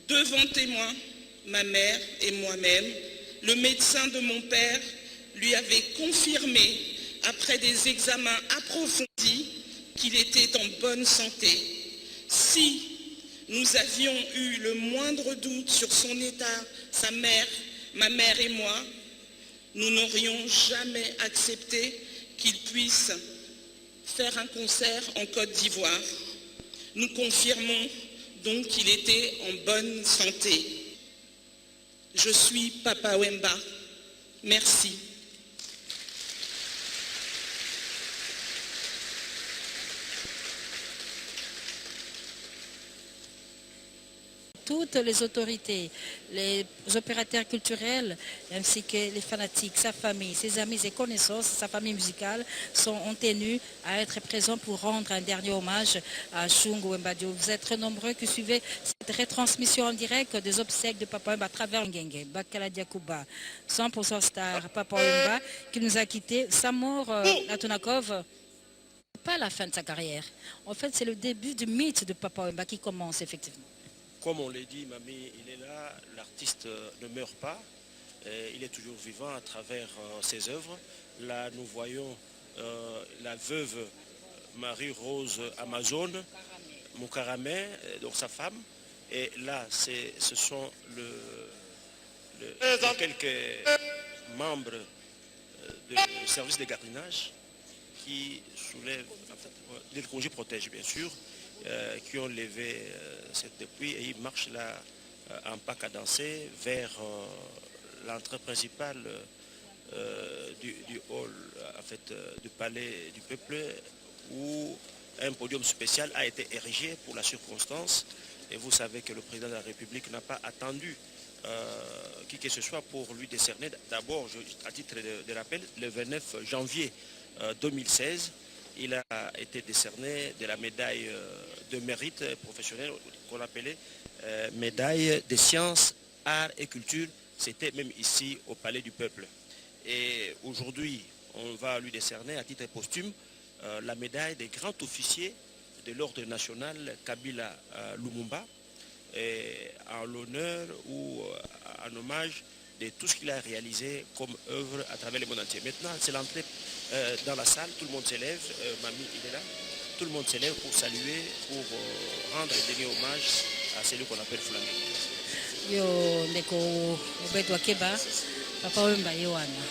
Devant témoins, ma mère et moi-même, le médecin de mon père lui avait confirmé, après des examens approfondis, qu'il était en bonne santé. Si nous avions eu le moindre doute sur son état, sa mère, ma mère et moi, nous n'aurions jamais accepté qu'il puisse faire un concert en Côte d'Ivoire. Nous confirmons donc qu'il était en bonne santé. Je suis Papa Wemba. Merci. Toutes les autorités, les opérateurs culturels, ainsi que les fanatiques, sa famille, ses amis et connaissances, sa famille musicale ont tenu à être présents pour rendre un dernier hommage à Shungu Wemba Diop. Vous êtes très nombreux qui suivez cette retransmission en direct des obsèques de Papa Wemba à travers Ngenge, Bakala Diakouba, 100% star Papa Wemba qui nous a quittés. Sa mort à Tonakov, pas la fin de sa carrière. En fait, c'est le début du mythe de Papa Wemba qui commence effectivement. Comme on l'a dit, Mamie, il est là, l'artiste ne meurt pas, il est toujours vivant à travers ses œuvres. Là, nous voyons la veuve Marie-Rose Amazone, Moukaramé, donc sa femme. Et là, ce sont quelques membres du service de gardiennage qui soulèvent, en fait, les congés protègent bien sûr, qui ont levé cette dépouille et ils marchent là en pas cadencé vers l'entrée principale du hall, en fait, du palais du peuple, où un podium spécial a été érigé pour la circonstance. Et vous savez que le président de la République n'a pas attendu qui que ce soit pour lui décerner. D'abord, à titre de rappel, le 29 janvier 2016, il a été décerné de la médaille de mérite professionnel qu'on appelait médaille des sciences, arts et culture. C'était même ici au Palais du Peuple. Et aujourd'hui, on va lui décerner à titre posthume la médaille des grands officiers de l'ordre national Kabila Lumumba, en l'honneur ou en hommage de tout ce qu'il a réalisé comme œuvre à travers le monde entier. Maintenant, c'est l'entrée dans la salle, tout le monde s'élève, Mamie il est là, tout le monde s'élève pour saluer, pour rendre et donner hommage à celui qu'on appelle Foulangue. Yo ndeko Obeto Akeba, Papa Wemba Yohana.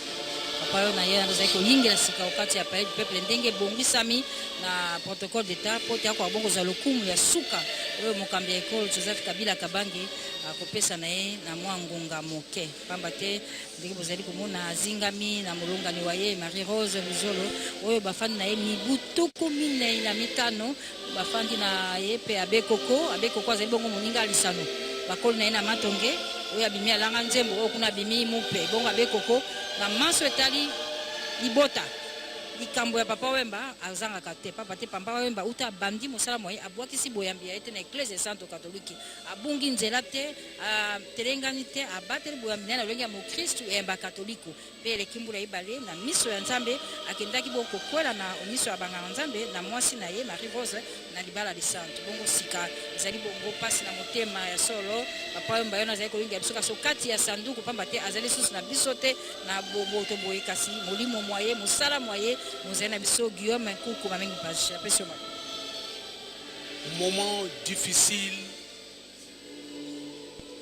Papa Wemba Yohana zai kolinga sika wakati ya Palais du Peuple ndenge bongisami na protocole d'état pote yako bongo za lokumu ya suka oyo mokambi ya école Joseph Kabila Kabange akopesa na ye na mwa ngonga moke pamba te ndenge bozali komona azingami na molongani wa ye Marie Rose Luzolo oyo bafandi na ye mibu tuku minei na mitano bafandi na ye pe abekoko azali bongo moninga alisano bakoli na ye na matonge oyo abimi alanga nzembo oyo kuna abimi mupe bongo abekoko na maso etali libota likambo ya Papa Wemba azangaka te papa te Papa Wemba uta bandi mosala moye abwakisi boyambi ya ete na Ecclesia Santo Catholique abungi nzela te telengani te abateli boyambi na lolenge ya mokristu yemba katoliko pe elekimbula ibale na miso ya Nzambe akendaki bongo kokwela na miso ya banganga Nzambe na mwasi na ye Marie Rose na libala de Santo bongo sika ezali bongo pasi na motema ya solo Papa Wemba yona azali kolinga biso kaso kati ya sanduku pamba te azali susu na biso te na boboto boye kasi molimo moye mosala moye. Moment difficile,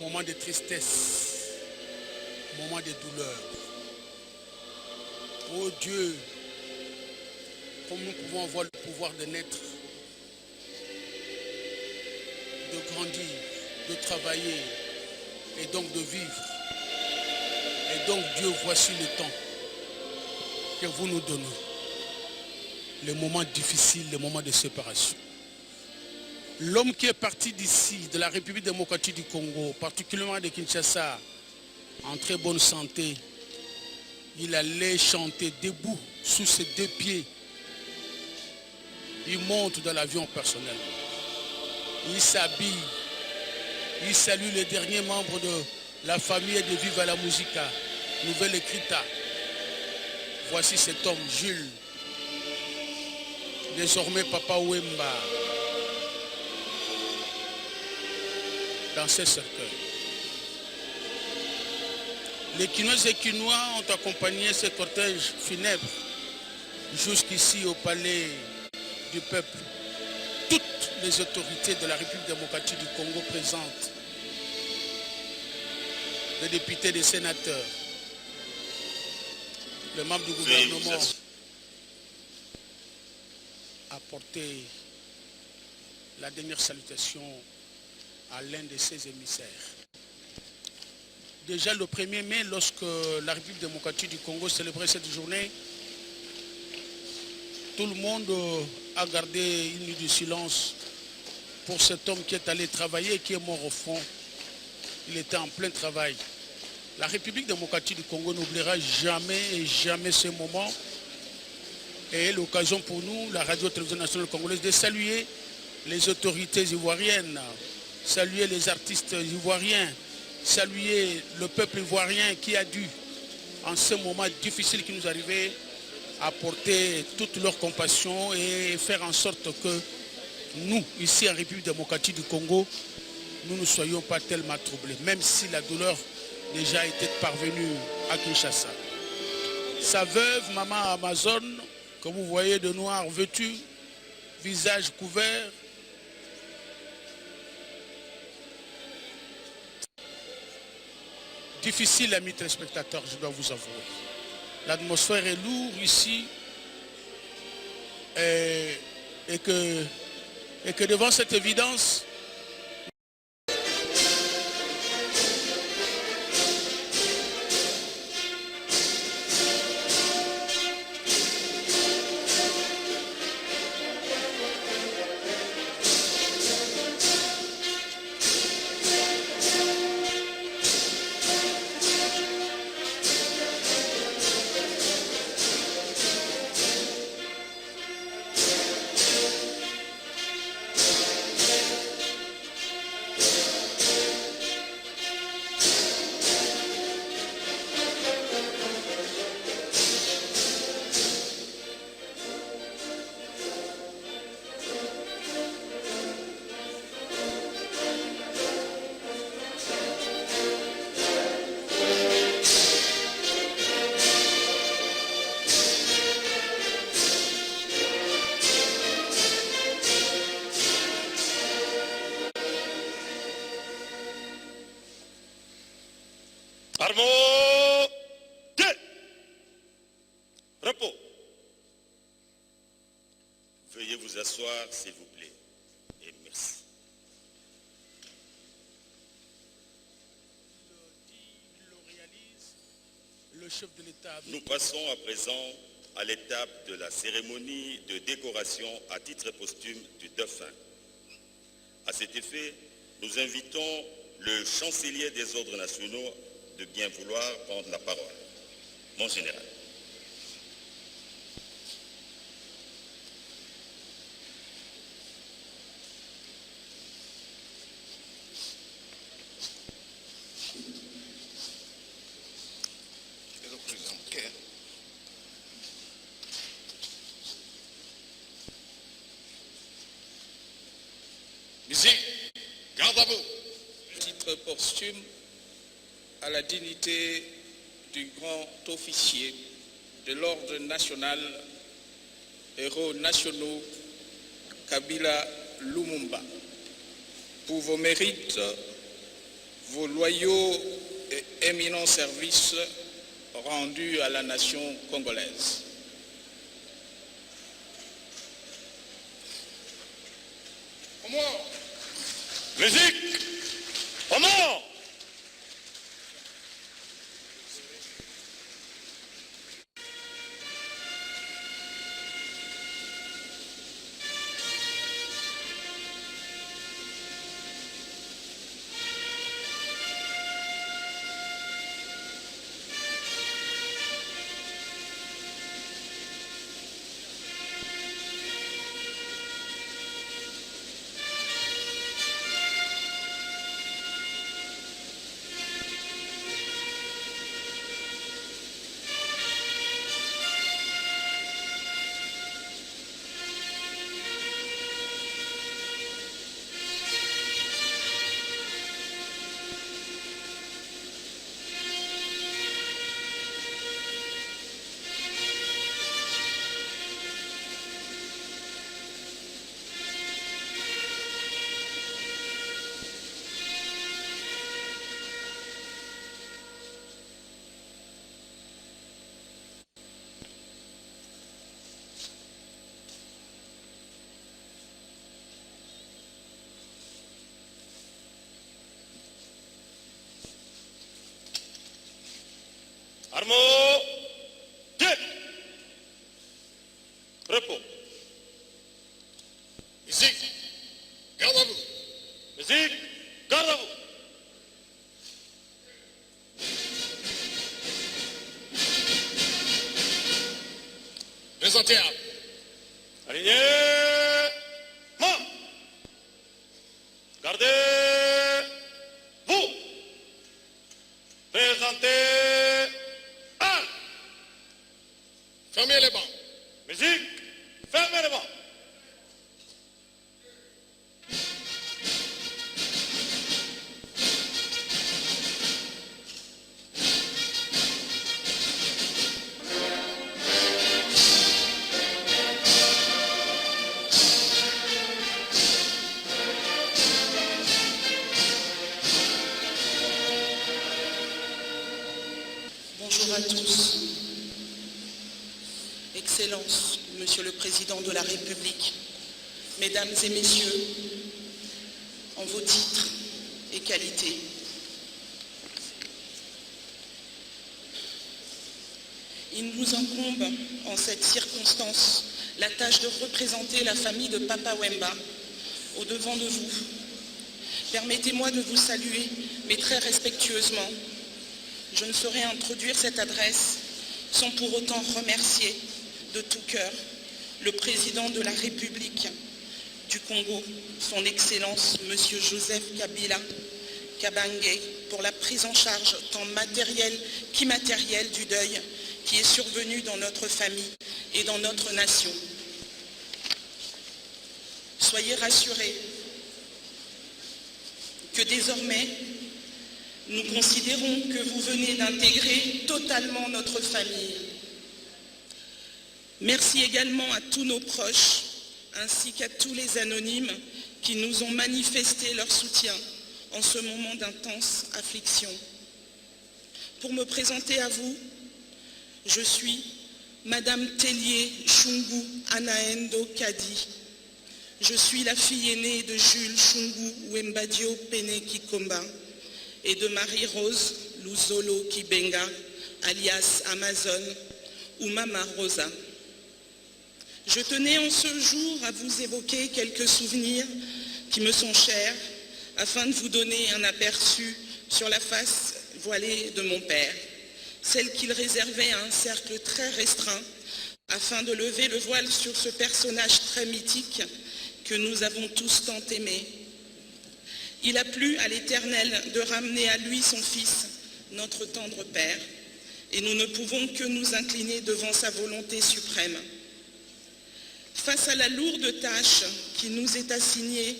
moment de tristesse, moment de douleur. Oh Dieu, comme nous pouvons avoir le pouvoir de naître, de grandir, de travailler et donc de vivre. Et donc Dieu, voici le temps que vous nous donnez. Le moment difficile, le moment de séparation. L'homme qui est parti d'ici, de la République démocratique du Congo, particulièrement de Kinshasa, en très bonne santé, il allait chanter debout sous ses deux pieds. Il monte dans l'avion personnel. Il s'habille. Il salue les derniers membres de la famille de Viva la Musica, Nouvelle Écrita. Voici cet homme, Jules. Désormais, Papa Wemba. dans ces cercueils. Les Kinoises et Kinois ont accompagné ce cortège funèbre jusqu'ici au palais du peuple. Toutes les autorités de la République démocratique du Congo présentes, les députés, les sénateurs, les membres du gouvernement, apporté la dernière salutation à l'un de ses émissaires. Déjà le 1er mai, lorsque la République démocratique du Congo célébrait cette journée, tout le monde a gardé une nuit de silence pour cet homme qui est allé travailler et qui est mort au front. Il était en plein travail. La République démocratique du Congo n'oubliera jamais et jamais ce moment. Et l'occasion pour nous, la radio-télévision nationale congolaise, de saluer les autorités ivoiriennes, saluer les artistes ivoiriens, saluer le peuple ivoirien qui a dû, en ce moment difficile qui nous arrivait, apporter toute leur compassion et faire en sorte que nous, ici en République démocratique du Congo, nous ne soyons pas tellement troublés, même si la douleur déjà était parvenue à Kinshasa. Sa veuve, maman Amazon, que vous voyez de noir vêtue, visage couvert, difficile, amis téléspectateurs, je dois vous avouer. L'atmosphère est lourde ici et que devant cette évidence, Armons 2. Repos. Veuillez vous asseoir, s'il vous plaît. Et merci. le chef de l'État. Nous passons à présent à l'étape de la cérémonie de décoration à titre posthume du dauphin. À cet effet, nous invitons le chancelier des ordres nationaux de bien vouloir prendre la parole. Mon général. Musique, garde à vous. Titre posthume à la dignité du grand officier de l'ordre national, héros nationaux Kabila Lumumba. Pour vos mérites, vos loyaux et éminents services rendus à la nation congolaise. Musique, au mort. Armo, Dieu. Repos. Musique, garde à vous. Musique, garde à vous. Présentez à Aligné. Main. Gardez. Vous. Présentez. Un. fermez les bancs. Musique. Fermez les bancs. Bonjour à tous. Excellences, Monsieur le Président de la République, Mesdames et Messieurs, en vos titres et qualités, il nous incombe en cette circonstance la tâche de représenter la famille de Papa Wemba au devant de vous. Permettez-moi de vous saluer, mais très respectueusement. Je ne saurais introduire cette adresse sans pour autant remercier de tout cœur le président de la République du Congo, son Excellence M. Joseph Kabila Kabange, pour la prise en charge tant matérielle qu'immatérielle du deuil qui est survenu dans notre famille et dans notre nation. Soyez rassurés que désormais, nous considérons que vous venez d'intégrer totalement notre famille. Merci également à tous nos proches, ainsi qu'à tous les anonymes qui nous ont manifesté leur soutien en ce moment d'intense affliction. Pour me présenter à vous, je suis Madame Tellier Chungu Anaendo Kadi. Je suis la fille aînée de Jules Chungu Wembadio Pene Kikomba et de Marie-Rose Luzolo Kibenga, alias Amazon, ou Mama Rosa. Je tenais en ce jour à vous évoquer quelques souvenirs qui me sont chers, afin de vous donner un aperçu sur la face voilée de mon père, celle qu'il réservait à un cercle très restreint, afin de lever le voile sur ce personnage très mythique que nous avons tous tant aimé. Il a plu à l'Éternel de ramener à lui son Fils, notre tendre Père, et nous ne pouvons que nous incliner devant sa volonté suprême. Face à la lourde tâche qui nous est assignée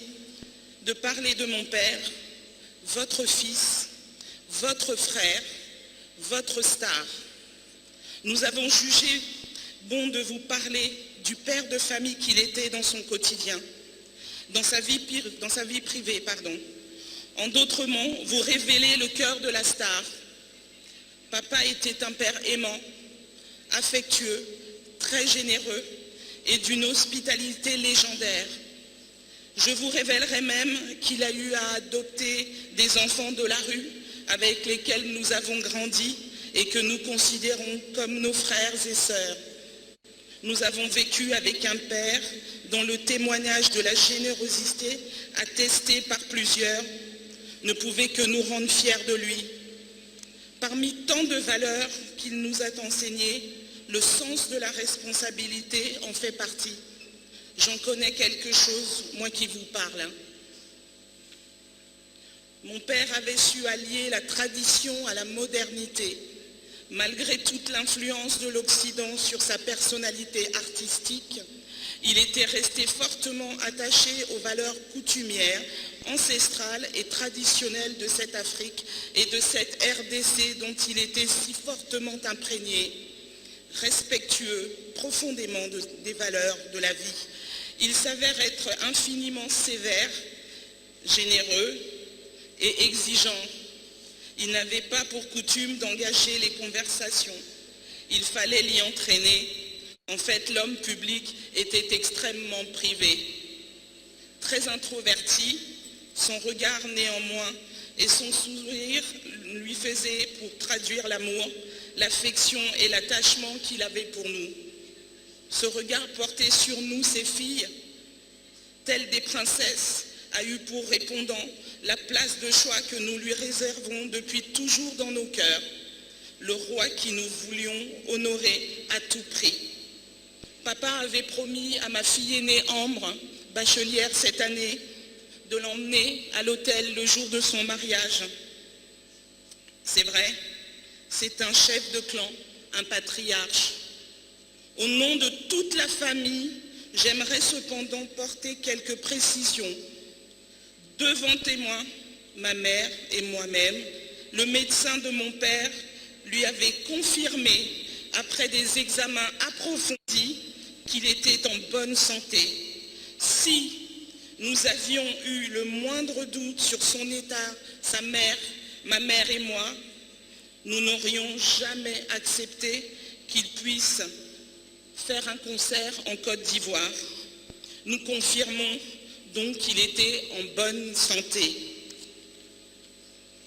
de parler de mon Père, votre Fils, votre frère, votre star, nous avons jugé bon de vous parler du père de famille qu'il était dans son quotidien, dans sa vie privée. En d'autres mots, vous révélez le cœur de la star. Papa était un père aimant, affectueux, très généreux et d'une hospitalité légendaire. Je vous révélerai même qu'il a eu à adopter des enfants de la rue avec lesquels nous avons grandi et que nous considérons comme nos frères et sœurs. Nous avons vécu avec un père dont le témoignage de la générosité attesté par plusieurs ne pouvait que nous rendre fiers de lui. Parmi tant de valeurs qu'il nous a enseignées, le sens de la responsabilité en fait partie. J'en connais quelque chose, moi qui vous parle. Mon père avait su allier la tradition à la modernité, malgré toute l'influence de l'Occident sur sa personnalité artistique. Il était resté fortement attaché aux valeurs coutumières, ancestrales et traditionnelles de cette Afrique et de cette RDC dont il était si fortement imprégné, respectueux profondément des valeurs de la vie. Il s'avère être infiniment sévère, généreux et exigeant. Il n'avait pas pour coutume d'engager les conversations. Il fallait l'y entraîner. En fait, l'homme public était extrêmement privé. Très introverti, son regard néanmoins et son sourire lui faisait pour traduire l'amour, l'affection et l'attachement qu'il avait pour nous. Ce regard porté sur nous, ses filles, telles des princesses, a eu pour répondant la place de choix que nous lui réservons depuis toujours dans nos cœurs, le roi qui nous voulions honorer à tout prix. Papa avait promis à ma fille aînée Ambre, bachelière cette année, de l'emmener à l'hôtel le jour de son mariage. C'est vrai, c'est un chef de clan, un patriarche. Au nom de toute la famille, j'aimerais cependant porter quelques précisions. Devant témoins, ma mère et moi-même, le médecin de mon père lui avait confirmé, après des examens approfondis, qu'il était en bonne santé. Si nous avions eu le moindre doute sur son état, sa mère, ma mère et moi, nous n'aurions jamais accepté qu'il puisse faire un concert en Côte d'Ivoire. Nous confirmons donc qu'il était en bonne santé.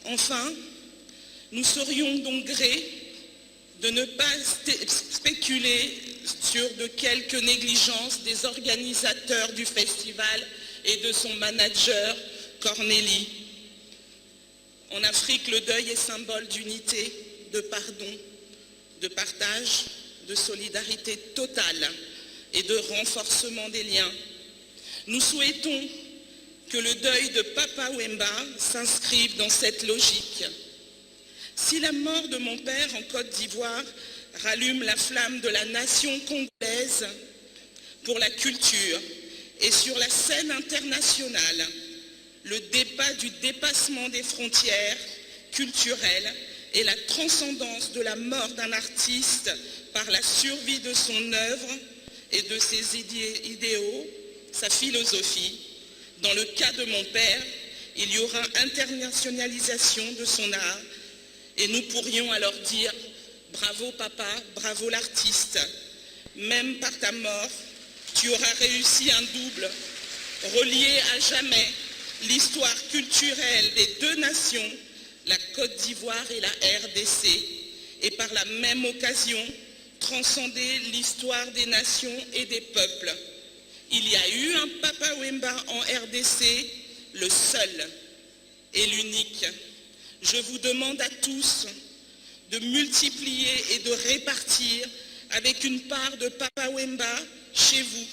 Enfin, nous serions donc grés de ne pas spéculer sur de quelques négligences des organisateurs du festival et de son manager, Cornélie. En Afrique, le deuil est symbole d'unité, de pardon, de partage, de solidarité totale et de renforcement des liens. Nous souhaitons que le deuil de Papa Wemba s'inscrive dans cette logique. Si la mort de mon père en Côte d'Ivoire rallume la flamme de la nation congolaise pour la culture et sur la scène internationale, le débat du dépassement des frontières culturelles et la transcendance de la mort d'un artiste par la survie de son œuvre et de ses idéaux, sa philosophie. Dans le cas de mon père, il y aura internationalisation de son art et nous pourrions alors dire « Bravo papa, bravo l'artiste ». Même par ta mort, tu auras réussi un double, relier à jamais l'histoire culturelle des deux nations, la Côte d'Ivoire et la RDC, et par la même occasion, transcender l'histoire des nations et des peuples. Il y a eu un Papa Wemba en RDC, le seul et l'unique. Je vous demande à tous de multiplier et de répartir avec une part de Papa Wemba chez vous.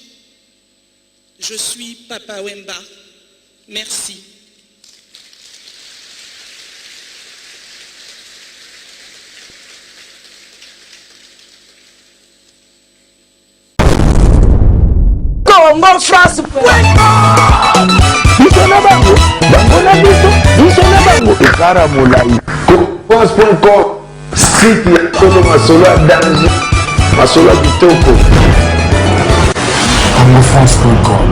Je suis Papa Wemba. Merci. Congo France bisona bango bangona biso bisona bango ekara molai France.com site ya kono masolo ya danger masolo ya kitoko. CongoFrance.com